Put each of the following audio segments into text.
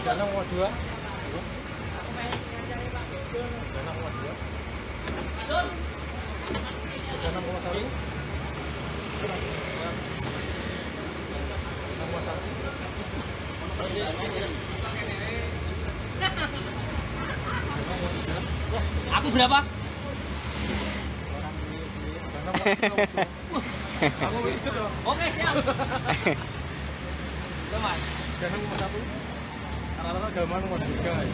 6,2. 6,1. Aku berapa? Aku itu dong. Oke, siap. Teman. 6,1. Rata-rata gaman nomor 3.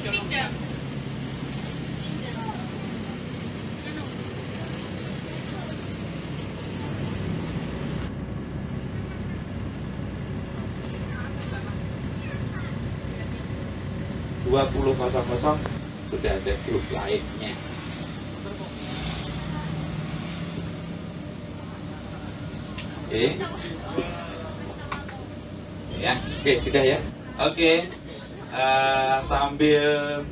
Pindah. 20.00 sudah ada grup lainnya. Oke. Ya, oke sudah ya. Oke. Sambil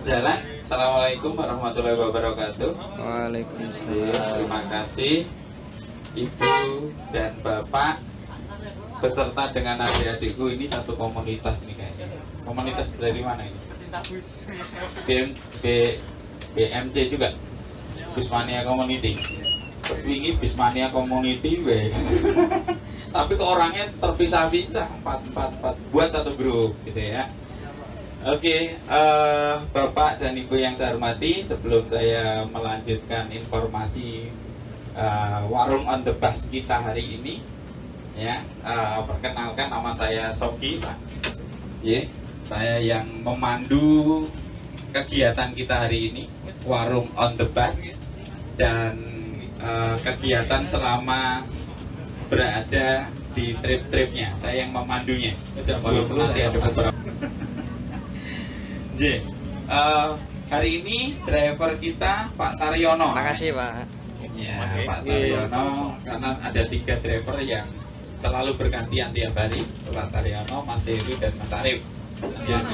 jalan. Assalamualaikum warahmatullahi wabarakatuh. Waalaikumsalam. Terima kasih Ibu dan Bapak beserta dengan adik-adikku. Ini satu komunitas nih kayaknya. Komunitas dari mana ini? BMC juga. Bismania Community. Terus ini Bismania Community we. Tapi ke orangnya terpisah-pisah 4 buat satu grup gitu ya. Oke, Bapak dan Ibu yang saya hormati, sebelum saya melanjutkan informasi warung on the bus kita hari ini, ya, perkenalkan nama saya Sogi, Pak. Ya, saya yang memandu kegiatan kita hari ini, warung on the bus, dan kegiatan selama berada di trip-tripnya. Saya yang memandunya. Nanti ada beberapa. Hari ini driver kita Pak Taryono. Makasih Pak. Ya, Pak Taryono, karena ada 3 driver yang selalu bergantian tiap hari, Pak Taryono, Mas Heru, dan Mas Arif yang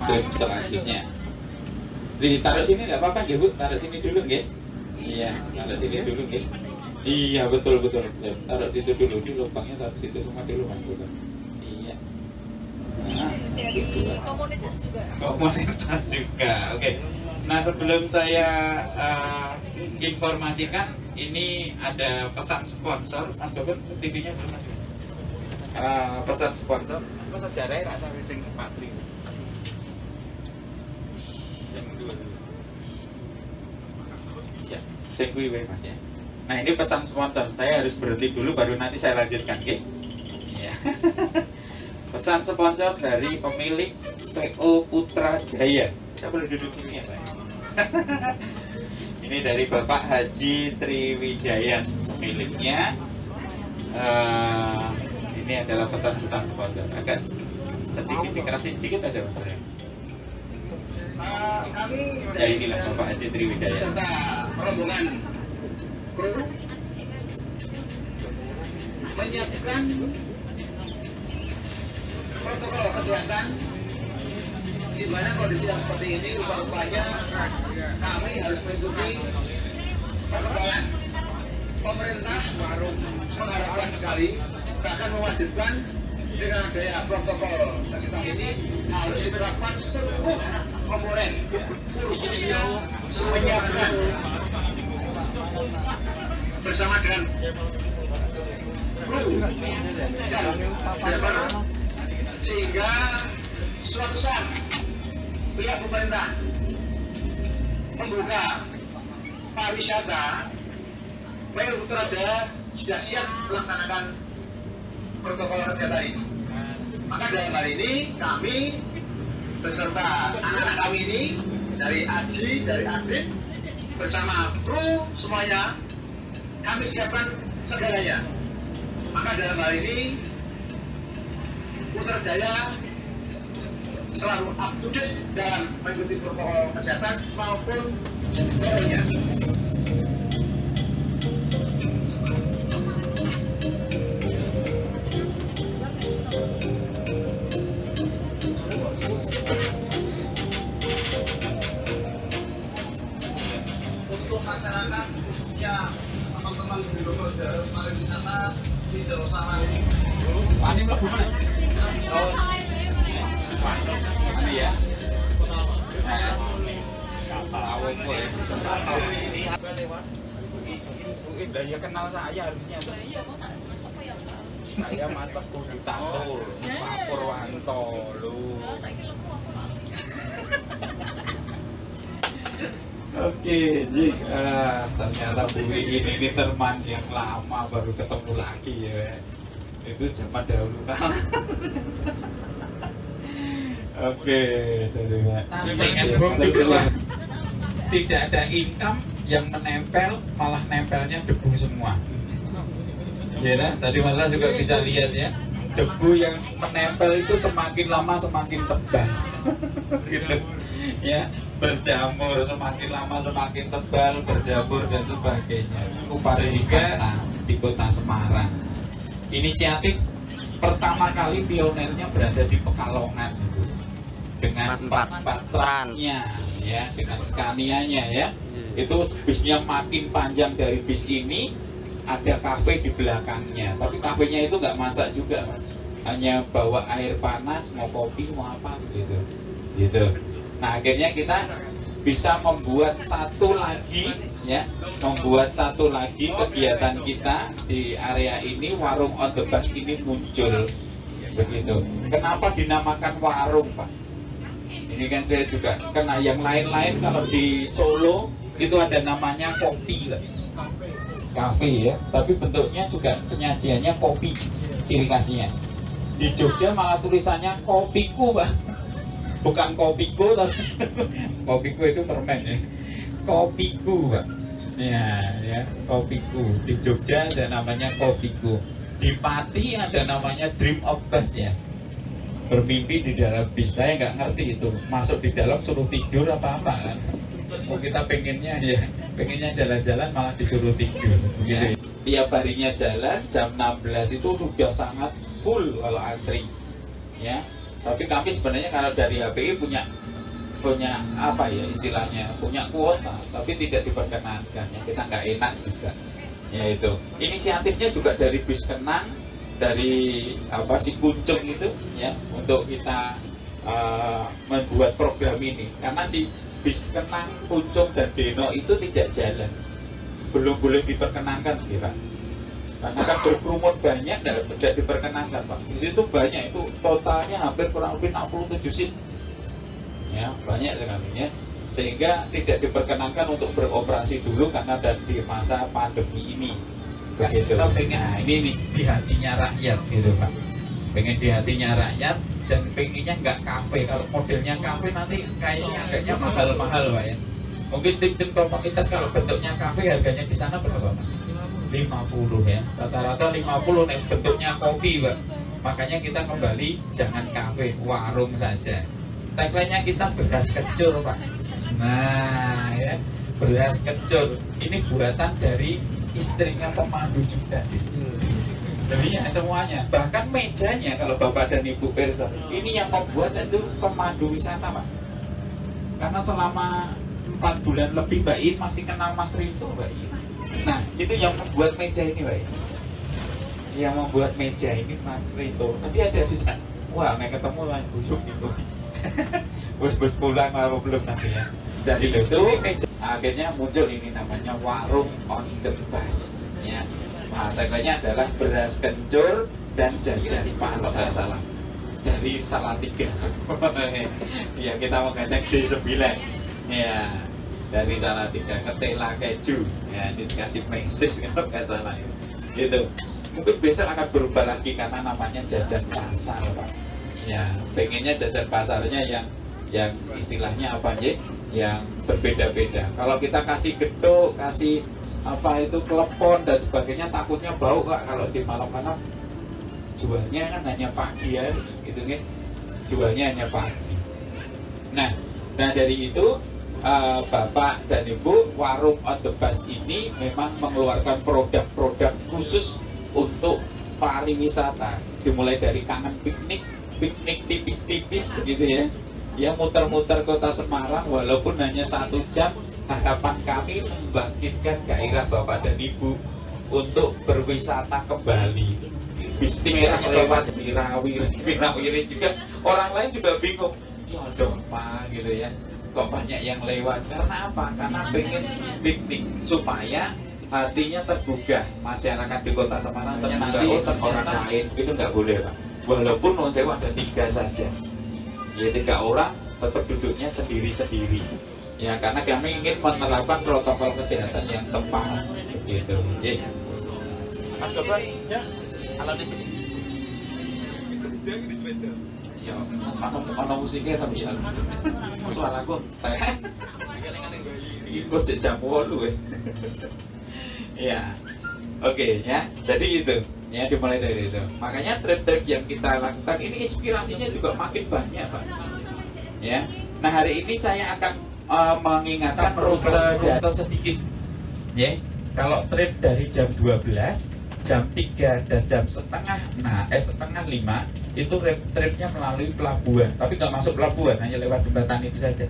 trip selanjutnya. Ditaruh sini nggak apa-apa ya Bu? Taruh sini dulu nggih. Iya, taruh sini dulu nggih. Iya, betul. Taruh situ dulu, di lubangnya taruh situ semua dulu Mas Bukan. Iya. Nah, Dari komunitas juga. Komunitas juga. Oke. Nah, sebelum saya informasikan, ini ada pesan sponsor. Mas Gobert, TV-nya belum masuk. Pesan sponsor. Apa sejarahnya rasa sing Patri. Ya, sing kuwi wae Mas ya. Nah, ini pesan sponsor. Saya harus berhenti dulu baru nanti saya lanjutkan, oke? Iya. Pesan sponsor dari pemilik PO Putra Jaya. Saya boleh duduk sini ya, Pak? Ini dari Bapak Haji Triwijaya, pemiliknya. Ini adalah pesan-pesan sponsor. Agak sedikit dikerasin dikit aja Mas. Kami Ya inilah Bapak Haji Triwijaya. beserta rombongan kru menyiapkan protokol kesehatan di mana kondisi yang seperti ini rupa-rupanya kami harus mengikuti perkembangan pemerintah mengharapkan sekali bahkan mewajibkan dengan adanya protokol kesehatan ini harus diterapkan seluruh komponen khususnya menyiapkan bersama dengan kru dan driver, sehingga suatu saat pihak pemerintah membuka pariwisata, Pemkab Putrajaya sudah siap melaksanakan protokol kesehatan ini. Maka dalam hal ini kami beserta anak-anak kami ini dari Aji, dari Adit, bersama kru semuanya, kami siapkan segalanya. Maka dalam hal ini Putrajaya selalu up to date dalam mengikuti protokol kesehatan maupun lainnya. Untuk masyarakat khususnya teman-teman di Bogor pariwisata tidak usah lagi. Pani mlebu mana? Ini ya. Kapal boleh. Udah ya kenal saya harusnya. Iya, mau tak masuk apa ya, Pak? Saya Mas Teguh Ditatur, Pak Purwanto lu. Saya kira aku lali. Oke, Jik. Ternyata Bu ini teman yang lama baru ketemu lagi ya. Itu zaman dahulu kan. Oke, dari juga tidak ada income yang menempel, malah nempelnya debu semua. Ya, nah, tadi malah juga bisa lihat ya, debu yang menempel itu semakin lama semakin tebal, gitu. Ya, berjamur semakin lama semakin tebal, berjamur dan sebagainya. Itu pariwisata di Kota Semarang. Inisiatif pertama kali pionirnya berada di Pekalongan itu. Dengan empat transnya ya, dengan Scania-nya ya. Itu bisnya makin panjang. Dari bis ini ada kafe di belakangnya, tapi kafenya itu nggak masak juga, Mas. Hanya bawa air panas, mau kopi mau apa gitu. Nah, akhirnya kita bisa membuat satu lagi kegiatan kita di area ini. Warung on the bus ini muncul begitu. Kenapa dinamakan warung, Pak? Ini kan saya juga karena yang lain-lain kalau di Solo itu ada namanya kopi, kafe ya, tapi bentuknya juga penyajiannya kopi, ciri khasnya. Di Jogja malah tulisannya kopiku, Pak. Bukan kopiku, tapi kopiku itu permen ya. Kopiku, Pak. Ya, kopiku. Di Jogja ada namanya kopiku. Di Pati ada namanya Dream of Bus ya. Bermimpi di dalam bis. Saya nggak ngerti itu. Masuk di dalam suruh tidur apa-apa kan. Oh, kita pengennya jalan-jalan malah disuruh tidur. Begitu. Tiap harinya jalan jam 16 itu sudah sangat full kalau antri. Ya. Tapi kami sebenarnya kalau dari HPI punya apa ya istilahnya, punya kuota, tapi tidak diperkenankan. Ya, kita nggak enak juga. Yaitu inisiatifnya juga dari bis Kenang, dari si Kuncung itu ya, untuk kita membuat program ini. Karena si bis Kenang, Kuncung dan Deno itu tidak jalan, belum boleh diperkenankan sih, Pak. Karena kan berkerumun banyak dan tidak diperkenankan, Pak. Di situ banyak, itu totalnya hampir kurang lebih 67 seat. Ya, banyak sekali ya. Sehingga tidak diperkenankan untuk beroperasi dulu karena di masa pandemi ini. Begitu. Kita pengen, nah ini nih di hatinya rakyat gitu, Pak. Pengen di hatinya rakyat dan pengennya nggak kafe. Kalau modelnya kafe nanti kayaknya agaknya mahal-mahal, Pak ya. Mungkin tim komunitas kalau bentuknya kafe harganya di sana berapa, Pak? 50 ya, rata-rata 50 nih bentuknya kopi, Pak. Makanya kita kembali jangan kafe, warung saja. Tagline-nya kita beras kecur, Pak. Nah ya, beras kecur ini buatan dari istrinya pemandu juga. Jadi ya semuanya, bahkan mejanya kalau Bapak dan Ibu Persa, ini yang membuat itu pemandu wisata, Pak. Karena selama 4 bulan lebih Mbak In masih kenal Mas Rito, Mbak In. Nah, itu yang membuat meja ini, Pak. Yang membuat meja ini Mas Rito. Tadi ada di sana. Wah, naik ketemu lah busuk gitu. Bus pulang atau belum nanti ya. Dari itu akhirnya muncul ini namanya warung on the bus. Ya. Nah, tagline-nya adalah beras kencur dan jajan kalau nggak salah dari Salatiga. Ya kita menggandeng D9 ya dari Salatiga, ketela keju ya, ini dikasih mesis kalau nggak salah itu. Mungkin besok akan berubah lagi karena namanya jajan pasar Pak ya, pengennya jajan pasarnya yang istilahnya apa ya, yang berbeda-beda. Kalau kita kasih geduk, kasih apa itu klepon dan sebagainya, takutnya bau Kak kalau di malam-malam. Jualnya kan hanya pagi ya, gitu kan? Jualnya hanya pagi. Nah dari itu Bapak dan Ibu Warung on the Bus ini memang mengeluarkan produk-produk khusus untuk pariwisata, dimulai dari kangen piknik tipis-tipis begitu ya. Ya muter-muter kota Semarang walaupun hanya 1 jam. Harapan kami membangkitkan gairah Bapak dan Ibu untuk berwisata kembali. Bismillahirrahmanirrahim lewat Wirawiri juga. Orang lain juga bingung. Ya dong Pak gitu ya. Kok banyak yang lewat? Karena apa? Karena pengen piknik supaya hatinya tergugah. Masyarakat di kota Semarang nanti orang lain itu nggak boleh Pak. Walaupun non sewa ada 3 saja. Ya 3 orang tetap duduknya sendiri-sendiri ya, karena kami ingin menerapkan protokol kesehatan yang tepat gitu. Mas Gobran, ya, alat di sini. Ya, ono musiknya tapi ya suara gue teh. Ikut jam 8 ya. Oke ya, jadi itu ya, dimulai dari itu. Makanya trip-trip yang kita lakukan ini inspirasinya juga makin banyak Pak ya. Nah hari ini saya akan mengingatkan rute atau sedikit ya. Kalau trip dari jam 12, jam 3 dan jam setengah 5 itu tripnya melalui pelabuhan, tapi nggak masuk pelabuhan, hanya lewat jembatan itu saja.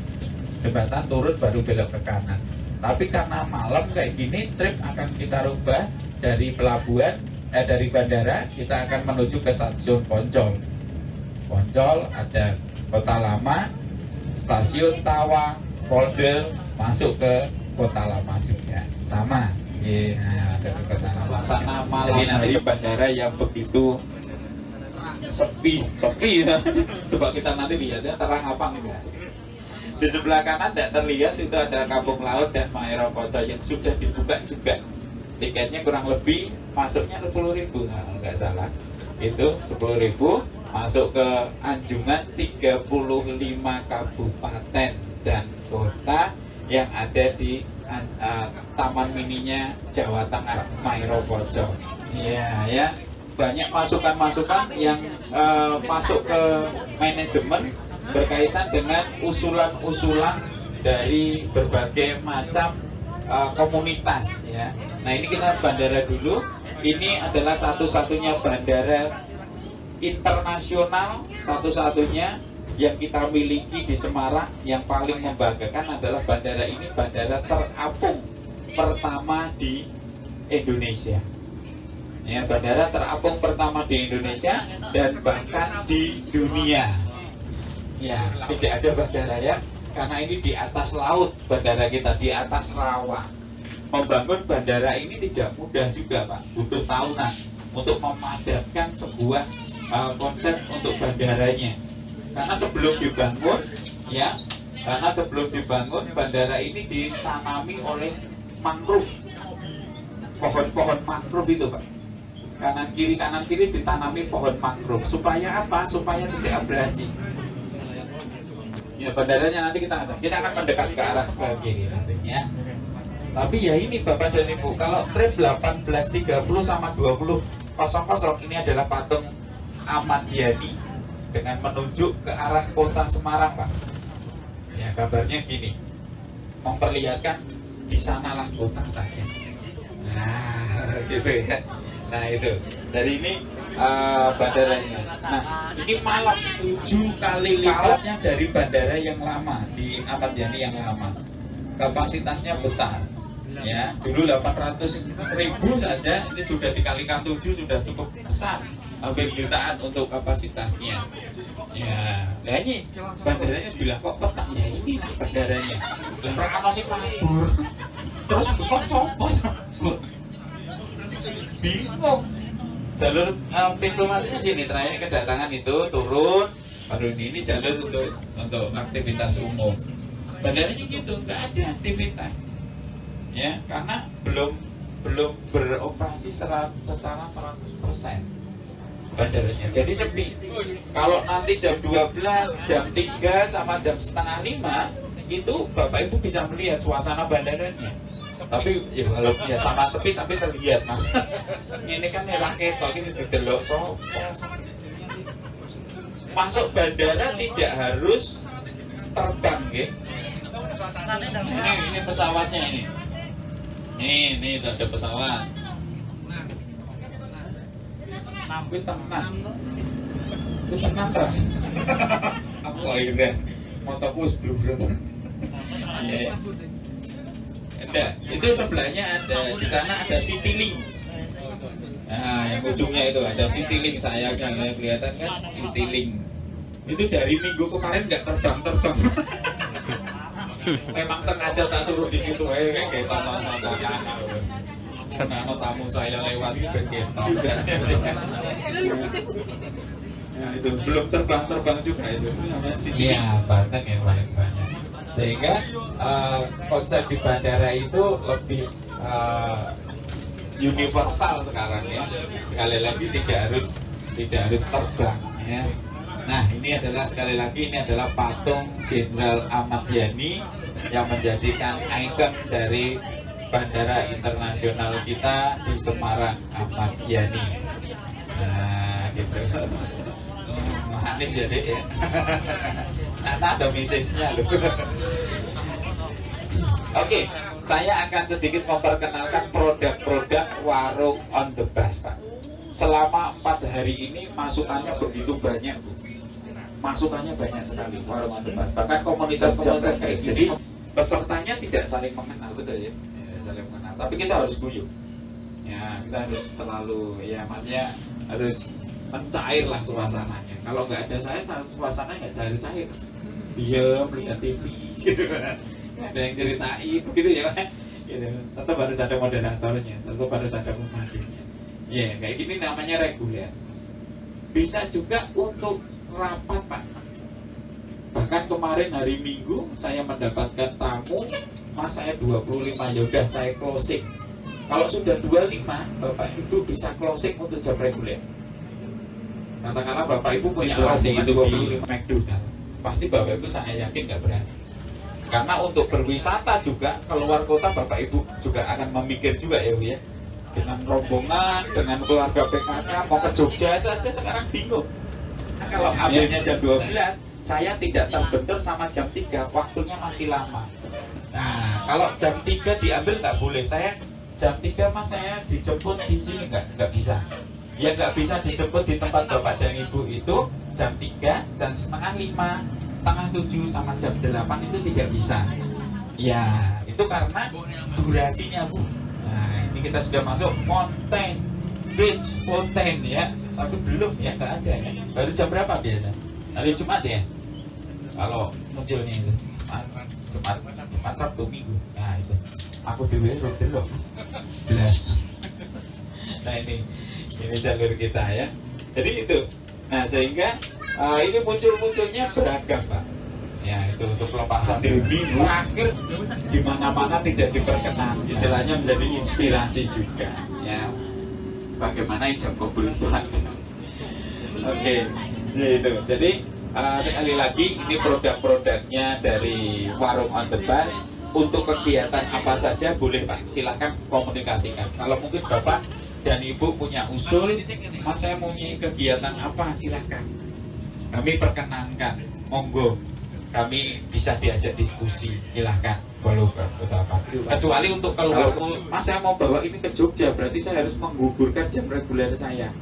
Jembatan turun baru belok ke kanan. Tapi karena malam kayak gini, trip akan kita rubah dari pelabuhan, dari bandara kita akan menuju ke stasiun Poncol. Poncol ada Kota Lama, stasiun Tawang, Polder, masuk ke Kota Lama juga sama. Masuk ke Kota Lama. Sana malam hari bandara yang begitu sepi ya. Coba kita nanti lihat ya, terang apa enggak. Di sebelah kanan tidak terlihat itu ada Kampung Laut dan Maero Poco yang sudah dibuka juga. Tiketnya kurang lebih masuknya 10.000 kalau nggak salah. Itu 10.000 masuk ke anjungan 35 kabupaten dan kota yang ada di taman mininya Jawa Tengah Maero Poco. Ya. Banyak masukan-masukan yang masuk ke manajemen berkaitan dengan usulan-usulan dari berbagai macam komunitas ya. Nah ini kita bandara dulu. Ini adalah satu-satunya bandara internasional, satu-satunya yang kita miliki di Semarang. Yang paling membanggakan adalah bandara ini bandara terapung pertama di Indonesia. Ya, bandara terapung pertama di Indonesia dan bahkan di dunia. Ya, tidak ada bandara ya, karena ini di atas laut, bandara kita di atas rawa. Membangun bandara ini tidak mudah juga Pak, butuh tahunan untuk memadatkan sebuah konsep untuk bandaranya. Karena sebelum dibangun bandara ini ditanami oleh mangrove, pohon-pohon mangrove itu Pak. Kanan kiri ditanami pohon mangrove. Supaya apa? Supaya tidak abrasi. Ya bandaranya nanti kita akan mendekat ke arah ke kiri nantinya. Tapi ya ini Bapak dan Ibu, kalau trip 18.30 sama 20.00 ini adalah patung Ahmad Yani dengan menunjuk ke arah kota Semarang Pak. Ya kabarnya gini, memperlihatkan di sanalah kota saya. Nah gitu ya. Nah itu dari ini bandaranya. Nah ini malam 7 kali lipatnya dari bandara yang lama, di Ahmad Yani yang lama. Kapasitasnya besar ya, dulu 800.000 saja, ini sudah dikalikan 7 sudah cukup besar, hampir jutaan untuk kapasitasnya ya. Nah ini bandaranya bilang kok petang ya, inilah bandaranya. Mereka masih kabur terus kok copot bingung. Jalur pintu masuknya sini, terakhir kedatangan itu turun, baru ini jalur untuk aktivitas umum. Bandaranya gitu, nggak ada aktivitas, ya karena belum beroperasi secara 100% bandaranya. Jadi sepi. Kalau nanti jam 12, jam 3 sama jam setengah 5 itu Bapak Ibu bisa melihat suasana bandaranya. Tapi ya walaupun ya sama sepi tapi terlihat Mas. Ini kan merah ketok ini didelok sopo. Masuk bandara tidak harus terbang nggih. Ini pesawatnya ini. Ini itu ada pesawat. Kuwi tenan. Kuwi tenan ra. Aku akhirnya motoku wis blubber. Ya. Ada, itu sebelahnya ada, di sana ada Citylink. Nah, yang ujungnya itu ada Citylink, saya jangan kelihatan kan Citylink. Itu dari minggu kemarin nggak terbang. Memang sengaja tak suruh di situ, kayak tonton-tontonan. Karena tamu saya lewat bergetong. Nah, itu belum terbang juga itu namanya Citylink. Iya, Banten yang paling banyak. Sehingga konsep di bandara itu lebih universal sekarang ya. Sekali lagi tidak harus terbang ya. Nah ini adalah sekali lagi ini adalah patung Jenderal Ahmad Yani yang menjadikan ikon dari bandara internasional kita di Semarang, Ahmad Yani. Nah gitu. Manis ya dek ya. Nah, ada mesejnya loh. Oke, saya akan sedikit memperkenalkan produk-produk warung on the bus, Pak. Selama 4 hari ini masukannya begitu banyak, Bu. Masukannya banyak sekali warung on the bus. Bahkan komunitas-komunitas kayak gini, pesertanya tidak saling mengenal, betul ya? Saling mengenal. Tapi kita harus guyup. Ya, kita harus selalu, ya maksudnya harus mencair lah suasananya. Kalau nggak ada saya, suasananya nggak cair-cair. Dia melihat TV, gitu. Ada yang ceritain, begitu ya, gitu. Tetap harus ada moderatornya, tetap harus ada pemandunya. Ya, kayak gini namanya reguler. Bisa juga untuk rapat, Pak. Bahkan kemarin hari Minggu saya mendapatkan tamu, Mas saya 25, yaudah saya closing. Kalau sudah 25, Bapak Ibu bisa closing untuk jam reguler. Katakanlah Bapak Ibu punya AC itu di McDonald, pasti Bapak Ibu saya yakin nggak berani. Karena untuk berwisata juga keluar kota Bapak Ibu juga akan memikir juga ya Bu ya. Dengan rombongan, dengan keluarga PKK mau ke Jogja saja sekarang bingung. Nah, kalau ambilnya jam 12, saya tidak terbentur sama jam 3, waktunya masih lama. Nah, kalau jam 3 diambil nggak boleh. Saya jam 3 Mas saya dijemput di sini nggak bisa. Ya nggak bisa dijemput di tempat Bapak dan Ibu itu jam 3, jam setengah 5, setengah 7 sama jam 8 itu tidak bisa. Ya itu karena durasinya Bu. Nah ini kita sudah masuk Fountain Beach Fountain ya, tapi belum ya, nggak ada ya. Baru jam berapa biasa? Hari Jumat ya. Kalau munculnya itu Jumat Sabtu Minggu. Nah itu aku dulu belum. Nah ini jalur kita ya. Jadi itu. Nah sehingga ini munculnya beragam Pak. Ya itu untuk pelepasan diri terakhir di mana-mana tidak diperkenan. Istilahnya menjadi inspirasi juga. Ya. Bagaimana jam kebutuhan. Oke. Ya itu. Jadi sekali lagi ini produk-produknya dari warung on the bus. Untuk kegiatan apa saja boleh Pak. Silahkan komunikasikan. Kalau mungkin Bapak dan Ibu punya usul, Mas saya mau kegiatan apa, silahkan kami perkenankan, monggo kami bisa diajak diskusi, silahkan boleh apa. Kecuali untuk kalau Mas saya mau bawa ini ke Jogja, berarti saya harus menggugurkan jam reguler saya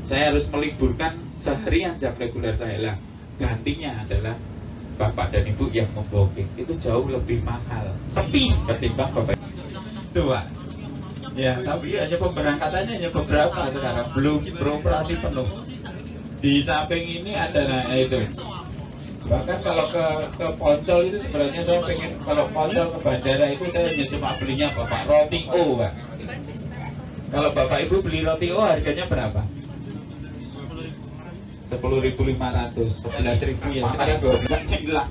harus meliburkan seharian jam reguler saya lah. Gantinya adalah Bapak dan Ibu yang membooking, itu jauh lebih mahal, sepi ketimbang Bapak itu Pak. Ya, tapi hanya pemberangkatannya hanya beberapa sekarang, belum beroperasi penuh. Di samping ini adalah itu. Bahkan kalau ke Poncol itu sebenarnya saya pengen, kalau Poncol ke bandara itu saya hanya cuma belinya Bapak roti O Pak. Kalau Bapak Ibu beli roti O harganya berapa? 10.500, 11.000 ya. Sekarang 12 hilang.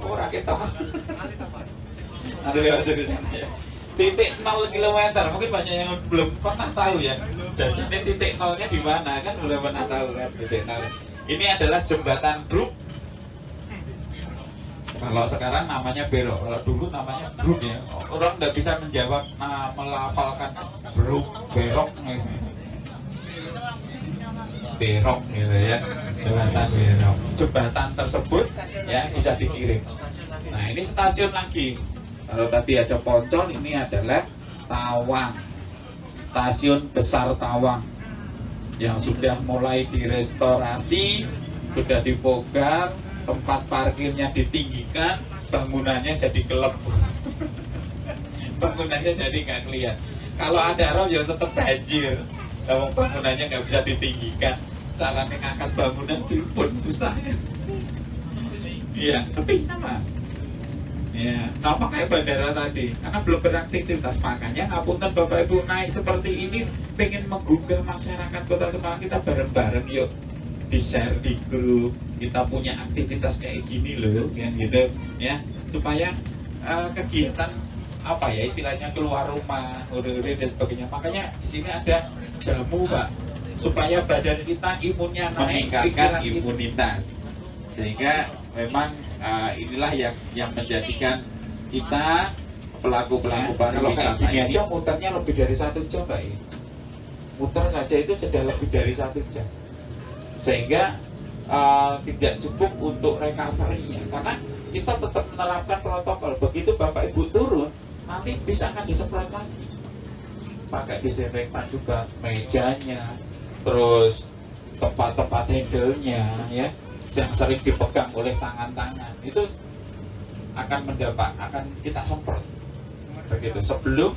Oh, rakyat tahu. Nanti lewat dari sana ya. Titik 0 kilometer, mungkin banyak yang belum pernah tahu ya. Jadi ini titik nolnya di mana kan belum pernah tahu kan titik nol. Ini adalah jembatan Brook. Kalau sekarang namanya Berok, kalau dulu namanya Brook ya. Orang nggak bisa menjawab, melafalkan Brook, Berok, Berok gitu ya. Jembatan Berok. Jembatan tersebut ya bisa dikirim. Nah ini stasiun lagi. Kalau tadi ada Poncol, ini adalah Tawang, stasiun besar Tawang yang sudah mulai direstorasi, sudah dipogar, tempat parkirnya ditinggikan, bangunannya jadi kelebu. Bangunannya jadi nggak kelihatan. Kalau ada rob ya tetap banjir. Kalau bangunannya nggak bisa ditinggikan, cara mengangkat bangunan pun susah. Iya, sepi sama. Ya, sama kayak bandara tadi, karena belum beraktivitas. Makanya ngapunten Bapak Ibu naik seperti ini, pengen menggugah masyarakat Kota Semarang, kita bareng-bareng yuk, di share di grup, kita punya aktivitas kayak gini loh, kan gitu, ya, supaya kegiatan apa ya istilahnya keluar rumah, uri-uri dan sebagainya. Makanya di sini ada jamu Pak, supaya badan kita imunnya naik, meningkatkan imunitas, sehingga memang inilah yang menjadikan kita pelaku-pelaku pariwisata ini aja muternya lebih dari 1 jam Pak ya. Muter saja itu sudah lebih dari 1 jam, sehingga tidak cukup untuk recovery-nya, karena kita tetap menerapkan protokol. Begitu Bapak Ibu turun, nanti bisa akan disemprot lagi, pakai disinfektan juga mejanya, terus tempat-tempat handle-nya ya, yang sering dipegang oleh tangan-tangan itu akan kita semprot begitu sebelum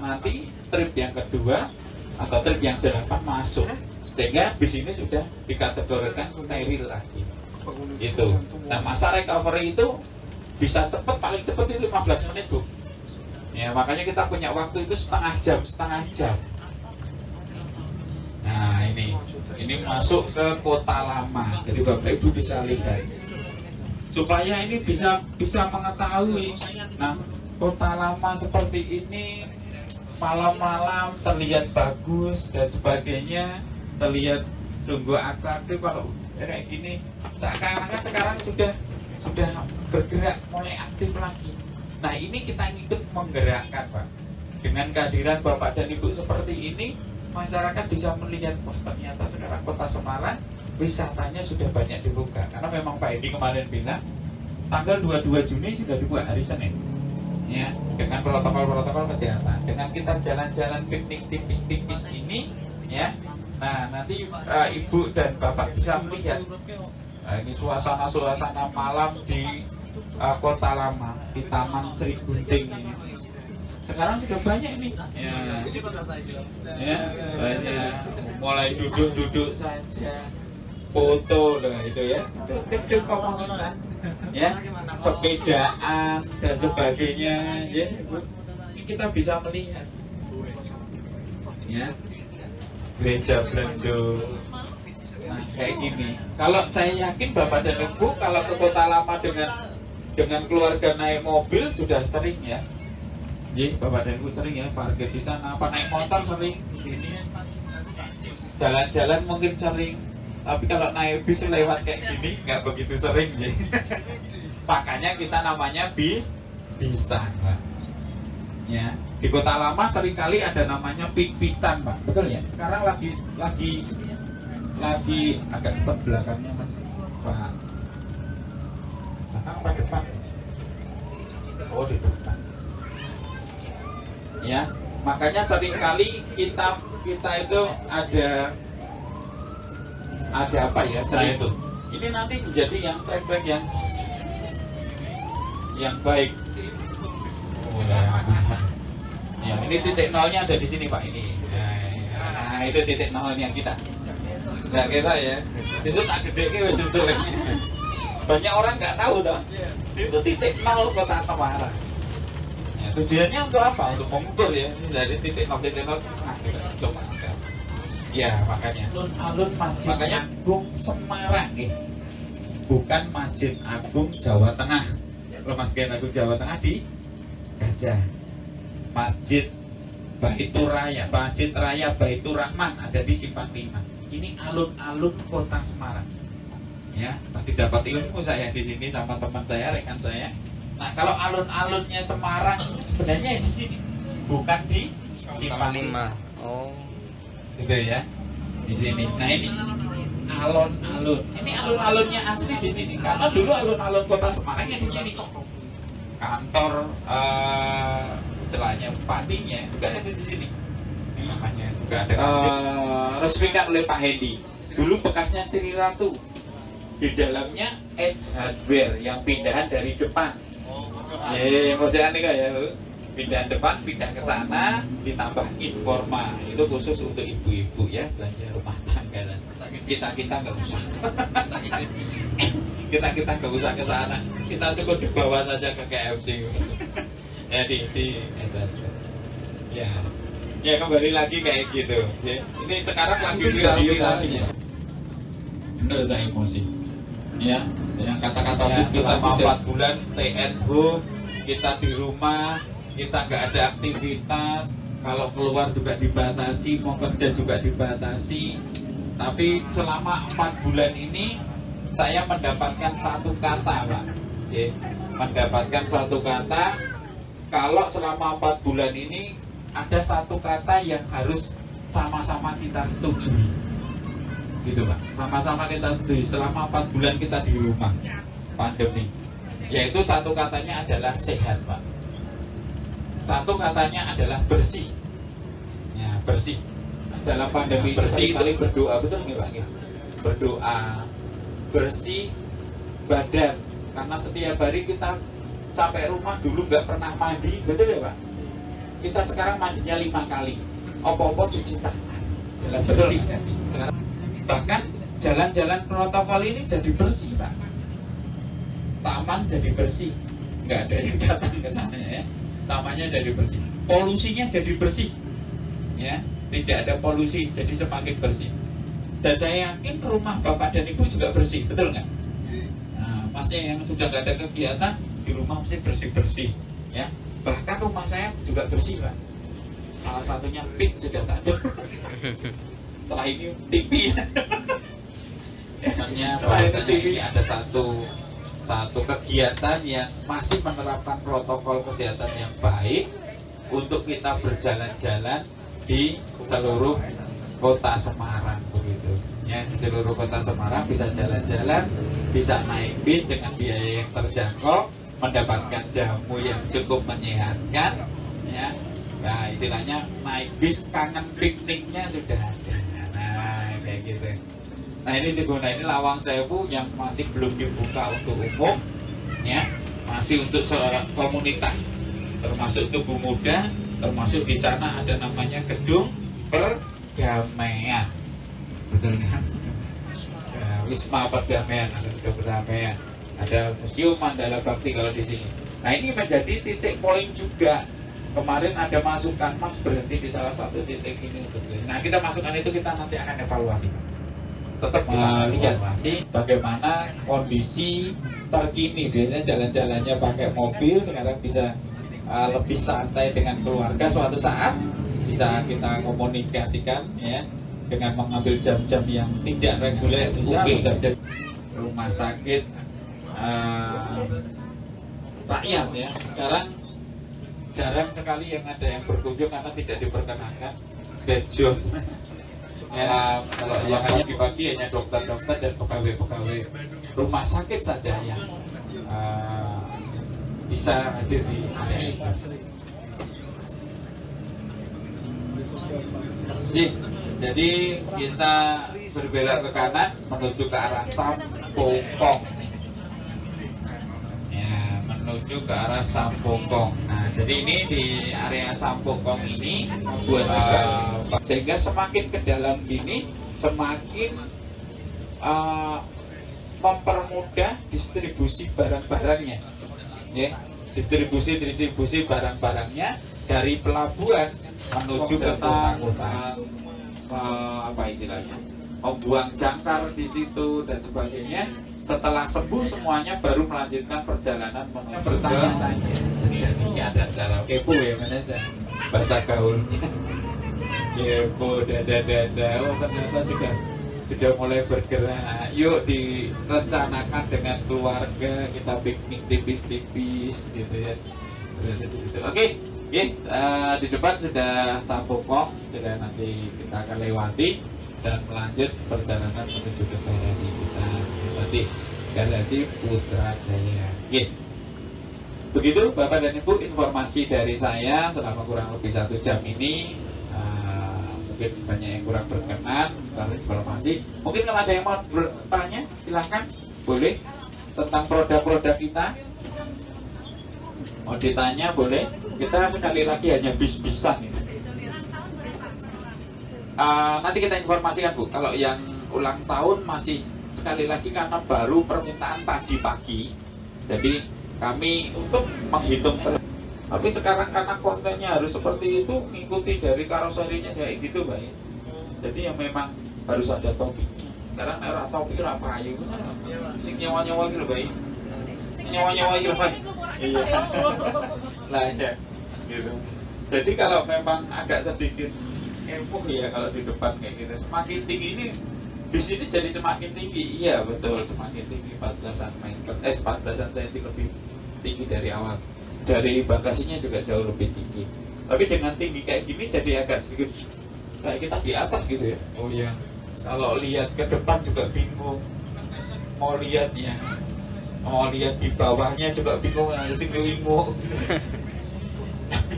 nanti trip yang kedua atau trip yang 8 masuk, sehingga bis ini sudah dikategorikan steril lagi itu. Nah masa recovery itu bisa cepat, paling cepat itu 15 menit Bu ya, makanya kita punya waktu itu setengah jam. Nah ini masuk ke Kota Lama, jadi Bapak Ibu bisa lihat supaya ini bisa mengetahui. Nah Kota Lama seperti ini malam-malam terlihat bagus dan sebagainya, terlihat sungguh atraktif. Kalau kayak gini sekarang sudah bergerak mulai aktif lagi. Nah ini kita ikut menggerakkan Pak, dengan kehadiran Bapak dan Ibu seperti ini. Masyarakat bisa melihat, wah ternyata sekarang Kota Semarang wisatanya sudah banyak dibuka. Karena memang Pak Edi kemarin bilang tanggal 22 Juni sudah dibuka hari Senin ya, dengan protokol kesehatan, dengan kita jalan-jalan piknik tipis-tipis ini ya. Nah nanti Ibu dan Bapak bisa melihat ini suasana malam di Kota Lama, di Taman Sri Gunting ini. Sekarang sudah banyak nih ya banyak, mulai duduk saja, foto lah itu ya, itu komunitas ya, sepedaan dan sebagainya ya. Ini kita bisa melihat ya, gereja Belanda. Nah kayak gini, kalau saya yakin Bapak dan Ibu kalau ke Kota Lama dengan keluarga naik mobil sudah sering ya. Jadi Bapak dan Ibu sering ya parkir di sana, apa naik motor sering di sini, jalan-jalan mungkin sering, tapi kalau naik bis lewat kayak gini nggak begitu sering ya. Makanya kita namanya bisan Pak. Ya di Kota Lama seringkali ada namanya pit-pitan Pak, betul ya? Sekarang lagi agak depan belakangnya Mas Pak. Belakang apa depan? Oh di depan. Ya, makanya seringkali kita itu ada apa ya sering itu. Ini nanti menjadi yang track yang baik. Oh, ya, ini titik nolnya ada di sini Pak ini. Nah, itu titik nolnya kita. Nggak kita ya. Justru tak gede ke justru lagi. Banyak orang nggak tahu toh. Itu titik nol Kota Semarang. Ya, Ya, tujuannya untuk apa? Untuk mengukur ya. Ini dari titik 0 coba. Ya, makanya alun-alun Masjid Agung Semarang bukan Masjid Agung Jawa Tengah. Kalau Masjid Agung Jawa Tengah di Gajah. Masjid Baitur Raya, Masjid Raya Baitur Rahman ada di Simpang 5. Ini alun-alun Kota Semarang. Ya, pasti dapat ilmu saya di sini sama teman saya, rekan saya. Nah, kalau alun-alunnya Semarang sebenarnya di sini, bukan di Simpang 5. Oh, Gitu ya. Di sini. Nah, ini alun-alun. Ini alun-alunnya asli di sini. Karena dulu alun-alun Kota Semarangnya di sini. Kantor istilahnya bupatinya juga ada di sini. Namanya juga ada. Resmikan oleh Pak Hendi. Dulu bekasnya Sri Ratu. Di dalamnya Edge Hardware yang pindahan dari depan. Pojokan nih ya. Pindah depan, pindah ke sana, ditambah Informa. Itu khusus untuk ibu-ibu ya, belanja rumah tangga. Kita nggak usah. kita nggak usah ke sana. Kita cukup dibawa saja ke KFC. Ya di ya kembali lagi kayak gitu. Ya. Ini sekarang lagi viralnya. Bener saya emosi. Ya, yang kata-kata ya, selama 4 bulan stay at home, kita di rumah, kita nggak ada aktivitas, kalau keluar juga dibatasi, mau kerja juga dibatasi. Tapi selama 4 bulan ini saya mendapatkan satu kata, Pak. Ya, mendapatkan satu kata. Kalau selama 4 bulan ini ada satu kata yang harus sama-sama kita setujui. Gitu Pak, sama-sama kita setuju selama 4 bulan kita di rumah pandemi, yaitu satu katanya adalah sehat Pak, satu katanya adalah bersih. Ya, bersih dalam pandemi bersih kali berdoa, betul nggak Pak? Berdoa, bersih badan, karena setiap hari kita sampai rumah dulu nggak pernah mandi, betul ya Pak? Kita sekarang mandinya 5 kali, opo-opo cuci tangan, dalam bersih. Bahkan jalan-jalan protokol ini jadi bersih Pak, taman jadi bersih, nggak ada yang datang ke sana ya, tamannya jadi bersih, polusinya jadi bersih ya, tidak ada polusi, jadi semakin bersih. Dan saya yakin rumah Bapak dan Ibu juga bersih, betul nggak? Nah, masnya yang sudah nggak ada kegiatan di rumah mesti bersih-bersih ya. Bahkan rumah saya juga bersih Pak, salah satunya pin sudah tak ada. Setelah ini TV. Namanya bahasanya ini ada satu kegiatan yang masih menerapkan protokol kesehatan yang baik untuk kita berjalan-jalan di seluruh kota Semarang begitu. Ya, di seluruh kota Semarang bisa jalan-jalan, bisa naik bis dengan biaya yang terjangkau, mendapatkan jamu yang cukup menyehatkan ya. Nah, istilahnya naik bis kangen pikniknya sudah ada. Kayak gitu. Nah ini digunakan, ini Lawang Sewu yang masih belum dibuka untuk umum, ya, masih untuk seorang komunitas, termasuk tubuh muda, termasuk di sana ada namanya Gedung Perdamaian, betul kan? Ya, Wisma Perdamaian atau Gedung Perdamaian, ada Museum Mandala Bakti kalau di sini. Nah ini menjadi titik poin juga. Kemarin ada masukan, Mas berhenti di salah satu titik ini untuk ini. Nah kita masukkan itu, kita nanti akan evaluasi. Tetap melihat bagaimana kondisi terkini. Biasanya jalan-jalannya pakai mobil, sekarang bisa lebih santai dengan keluarga. Suatu saat bisa kita komunikasikan ya, dengan mengambil jam-jam yang tidak reguler, jam-jam rumah sakit rakyat ya. Sekarang jarang sekali yang ada yang berkunjung karena tidak diperkenankan bedjob. Ya, kalau yang hanya dibagi hanya dokter-dokter dan pegawai-pegawai rumah sakit saja yang bisa hadir di area itu. Jadi kita berbelok ke kanan menuju ke arah Sampokong. Menuju ke arah Sampokong. Nah, jadi ini di area Sampokong ini sehingga semakin ke dalam gini semakin mempermudah distribusi barang-barangnya. Ya, distribusi barang-barangnya dari pelabuhan menuju ke kota-kota, apa istilahnya, membuang jangkar di situ dan sebagainya. Setelah sembuh semuanya baru melanjutkan perjalanan menuju bertanya-tanya. Jadi ini ada cara kepo ya manajer, bahasa gaul. Kepo dada. Oh ternyata sudah mulai bergerak. Yuk direncanakan dengan keluarga, kita piknik tipis-tipis gitu ya. Oke, di depan sudah Sampokong, sudah nanti kita akan lewati dan melanjut perjalanan menuju ke garasi kita, nanti garasi Putrajaya. Begitu Bapak dan Ibu informasi dari saya selama kurang lebih 1 jam ini. Mungkin banyak yang kurang berkenan karena informasi. Mungkin kalau ada yang mau bertanya silahkan, boleh, tentang produk-produk kita mau ditanya boleh. Kita sekali lagi hanya bis-bisan ini. Nanti kita informasikan Bu, kalau yang ulang tahun masih sekali lagi karena baru permintaan tadi pagi, jadi kami untuk menghitung. Tapi sekarang karena kontennya harus seperti itu, mengikuti dari karoserinya saya gitu Mbak. Jadi yang memang harus ada topiknya. Sekarang era topik apa aja sing nyawa-nyawa gitu Mbak. Nyawa-nyawa gitu Mbak. Iya. Lah ya. Gitu. Jadi kalau memang agak sedikit heboh ya kalau di depan kayak gitu, semakin tinggi ini di sini jadi semakin tinggi. Iya betul, semakin tinggi 14-an meter, 14-an cm lebih tinggi dari awal. Dari bagasinya juga jauh lebih tinggi. Tapi dengan tinggi kayak gini jadi agak sedikit kayak kita di atas gitu ya. Oh ya, kalau lihat ke depan juga bingung. Mau lihat di bawahnya juga bingung, harus bingung.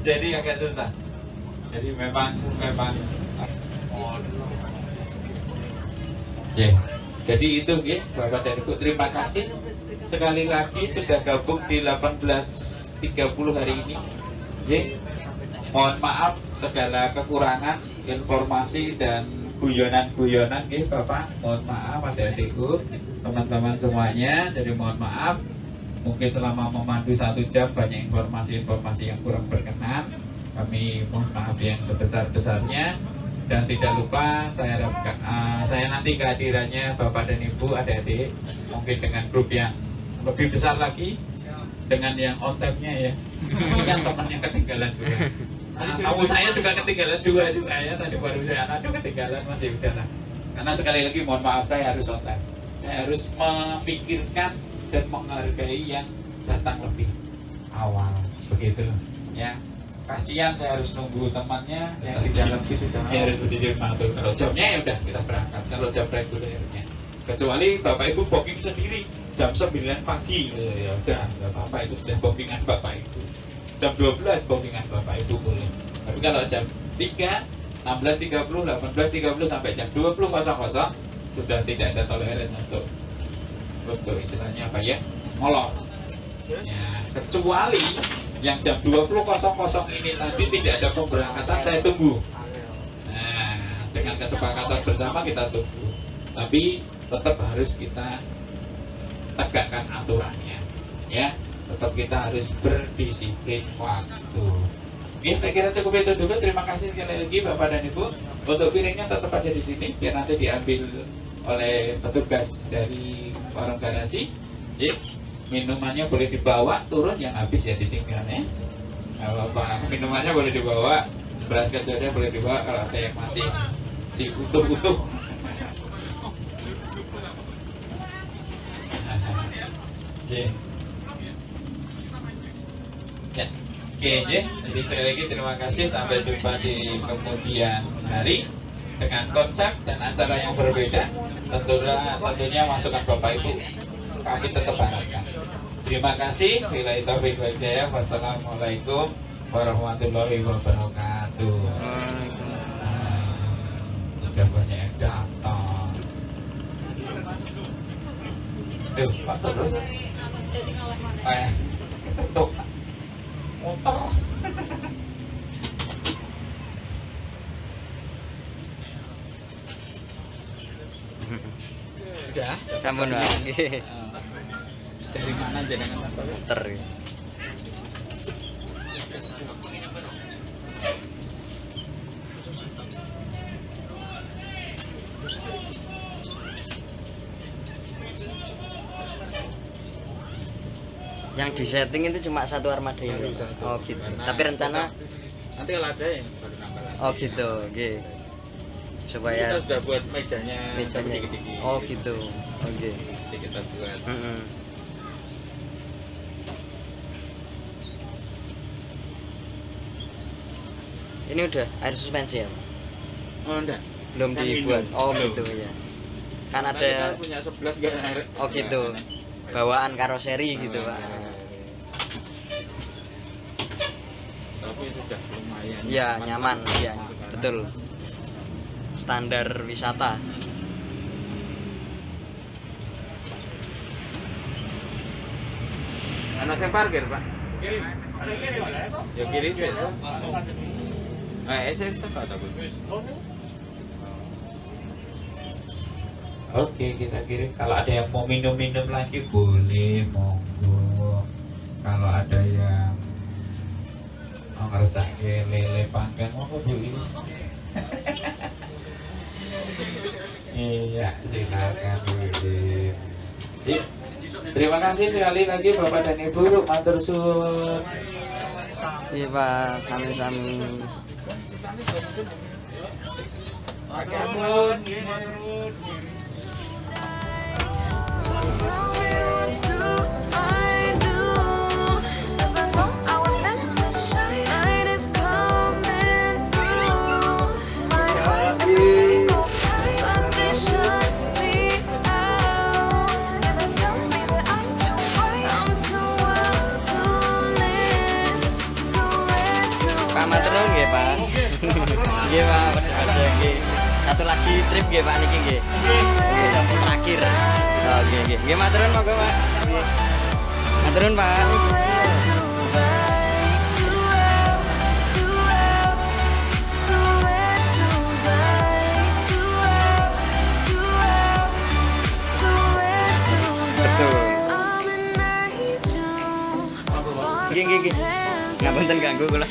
Jadi agak susah. Jadi memang jadi itu ya Bapak dan Ibu, terima kasih sekali lagi sudah gabung di 18.30 hari ini. Mohon maaf segala kekurangan informasi dan guyonan Bapak, mohon maaf adik-adikku, teman-teman semuanya. Jadi mohon maaf mungkin selama memandu 1 jam banyak informasi-informasi yang kurang berkenan. Kami mohon maaf yang sebesar-besarnya. Dan tidak lupa saya harapkan saya nanti kehadirannya Bapak dan Ibu, adik-adik, mungkin dengan grup yang lebih besar lagi, dengan yang on time-nya ya. Kan temannya ketinggalan juga. Tamu saya juga ketinggalan juga ya. Tadi baru saya aduh ketinggalan, masih udahlah. Karena sekali lagi mohon maaf, saya harus on time. Saya harus memikirkan dan menghargai yang datang lebih awal, begitu ya. Kasihan saya harus nunggu temannya yang di dalam itu harus berdiri mantul. Kalau jamnya ya udah kita berangkat, kalau jam regulernya. Kecuali Bapak Ibu booking sendiri jam 9 pagi, ya udah nggak apa-apa, itu sudah bookingan Bapak Ibu. Jam 12 bookingan Bapak Ibu boleh. Tapi kalau jam 3, 16.30, 18.30 sampai jam 20.00 sudah tidak ada toleran untuk istilahnya apa ya, molor. Ya, kecuali yang jam 20.00 ini tadi tidak ada pemberangkatan, saya tunggu. Nah, dengan kesepakatan bersama kita tunggu. Tapi tetap harus kita tegakkan aturannya, ya. Tetap kita harus berdisiplin waktu. Ya, saya kira cukup itu dulu. Terima kasih sekali lagi Bapak dan Ibu. Untuk piringnya tetap aja di sini, biar nanti diambil oleh petugas dari warung garasi. Ya. Minumannya boleh dibawa, turun yang habis ya ditinggal ya. Apa minumannya boleh dibawa, beras kencurnya boleh dibawa kalau ada yang masih si utuh-utuh. Oke, jadi sekali lagi terima kasih, sampai jumpa di kemudian hari dengan konsep dan acara yang berbeda. Tentunya masukan Bapak Ibu kami tetap harapkan. Terima kasih. Wabillahi taufiq wal hidayah. Wassalamualaikum warahmatullahi wabarakatuh. Udah banyak yang datang. Pak terus. Tutup. Motor. Udah. Sampun Pak. Dari mana jenengan? Ter. Yang di setting itu cuma satu armada ya? Baru satu. Oh gitu. Karena Tapi rencana nanti kalau ada yang baru nambah lagi. oh gitu, oke. Supaya Kita sudah buat mejanya mejanya. Oh gitu. Oke. Jadi kita buat. Ini udah air suspensi ya? Oh enggak. Belum Kan dibuat. minum. Oh Belum. gitu ya. Kan Karena kita ada punya 11 gak air. oh gitu. Bawaan karoseri gitu, Pak. Tapi sudah lumayan. Iya, nyaman, iya, Sekarang. betul. Standar wisata. Anak saya parkir, Pak. Kiri. Ada kiri mana? Ya kiri sih. Langsung. SS tak kata gue. Oh, Oke, kita kirim. Kalau ada yang mau minum-minum lagi boleh, monggo. Kalau ada yang mau ngeresake lele panggang, monggo Bu. Iya, silakan Bu. Iya. Terima kasih sekali lagi Bapak dan Ibu, matur suwun. Iya Pak, sami-sami. Matur. Pak matur nuwun nggih, Pak. Nggih, Pak. Ada nggih. Satu lagi trip nggih, Pak niki nggih. Nggih, terakhir. Oh, nggih, nggih. Nggih, matur nuwun monggo, Pak. Nggih. Matur nuwun, Pak. Betul. Nggih, nggih, nggih. Ngapunten ganggu kula.